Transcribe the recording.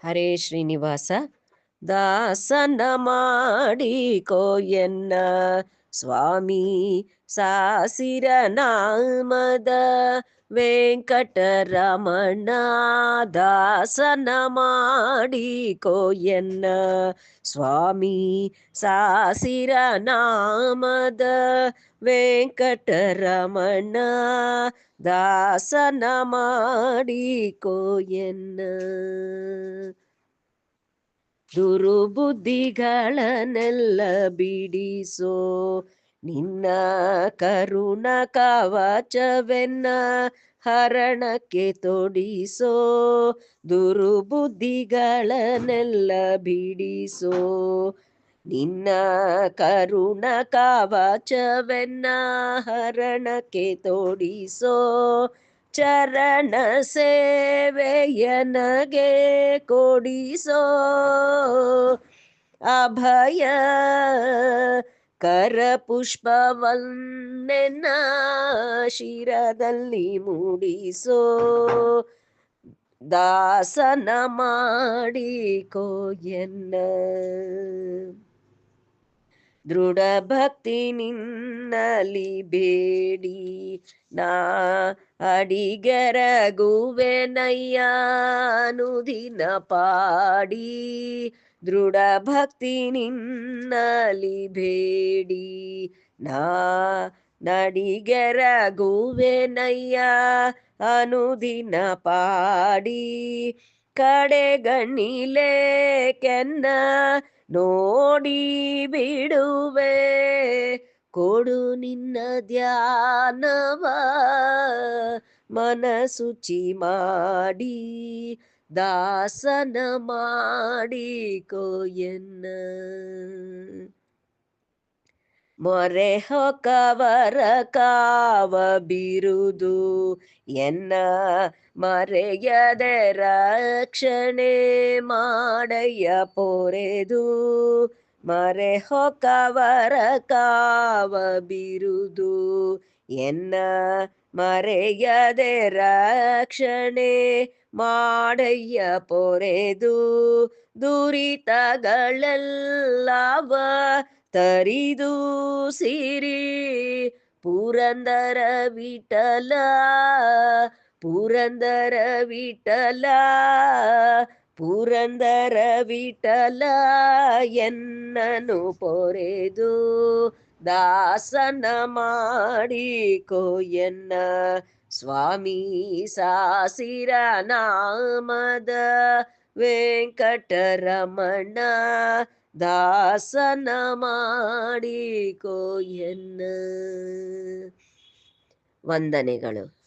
ಹರೇ ಶ್ರೀನಿವಾಸ. ದಾಸನ ಮಾಡಿಕೋ ಎನ್ನ ಸ್ವಾಮಿ ಸಾಸಿರ ನಾಮದ ವೆಂಕಟರಮಣ. ದಾಸನ ಮಾಡಿಕೋ ಎನ್ನ ಸ್ವಾಮಿ ಸಾಸಿರ ನಾಮದ ವೆಂಕಟರಮಣ. ದಾಸನ ಮಾಡಿಕೋ ಎನ್ನ. ದುರ್ಬುದ್ಧಿಗಳನ್ನೆಲ್ಲ ಬಿಡಿಸೋ ನಿನ್ನ ಕರುಣ ಕವಚವೆನ್ನ ಹರಣಕ್ಕೆ ತೊಡಿಸೋ. ದುರ್ಬುದ್ಧಿಗಳನ್ನೆಲ್ಲ ಬಿಡಿಸೋ ನಿನ್ನ ಕರುಣ ಕವಚವೆನ್ನ ಹರಣಕ್ಕೆ ತೊಡಿಸೋ. ಚರಣ ಸೇವೆಯನಗೆ ಕೊಡಿಸೋ. ಅಭಯ ಕರ ಪುಷ್ಪವನ್ನೆನ್ನ ಶಿರದಲ್ಲಿ ಮೂಡಿಸೋ. ದಾಸನ ಮಾಡಿಕೋ ಎನ್ನ. ದೃಢ ಭಕ್ತಿ ನಿನ್ನಲಿ ಬೇಡಿ ನಾ ಅಡಿಗೆರಗುವೆನಯ್ಯ ಅನುದಿನ ಪಾಡಿ. ದೃಢ ಭಕ್ತಿ ನಿನ್ನಲಿ ಬೇಡಿ ನಾ ನಡಿಗೆರಗುವೆನಯ್ಯ ಅನುದಿನ ಪಾಡಿ. ಕಡೆಗಣ್ಣಿಲೆ ಕೆನ್ನ ನೋಡಿ ಬಿಡುವೆ ಕೊಡು ನಿನ್ನ ಧ್ಯಾನವ ಮನಸುಚಿ ಮಾಡಿ. ದಾಸನ ಮಾಡಿಕೋ ಎನ್ನ. ಮೊರೆ ಹೊಕ್ಕವರ ಕಾವ ಬಿರುದು ಎನ್ನ ಮರೆಯದೆ ರಕ್ಷಣೆ ಮಾಡಯ್ಯ ಪೊರೆದು. ಮರೆ ಹೊಕ್ಕವರ ಕಾವ ಬಿರುದು ಎನ್ನ ಮರೆಯದೆ ರಕ್ಷಣೆ ಮಾಡಯ್ಯ ಪೊರೆದು. ದುರಿತಗಳೆಲ್ಲವ ತರಿದು ಸಿರಿ ಪುರಂದರ ವಿಠಲ. ಪುರಂದರ ವಿಠಲ ಪುರಂದರ ವಿಠಲ ಎನ್ನನು ಪೊರೆದು. ದಾಸನ ಮಾಡಿಕೋ ಎನ್ನ ಸ್ವಾಮಿ ಸಾಸಿರ ನಾಮದ ವೆಂಕಟರಮಣ. ದಾಸನ ಮಾಡಿಕೋ ಎನ್ನ. ವಂದನೆಗಳು.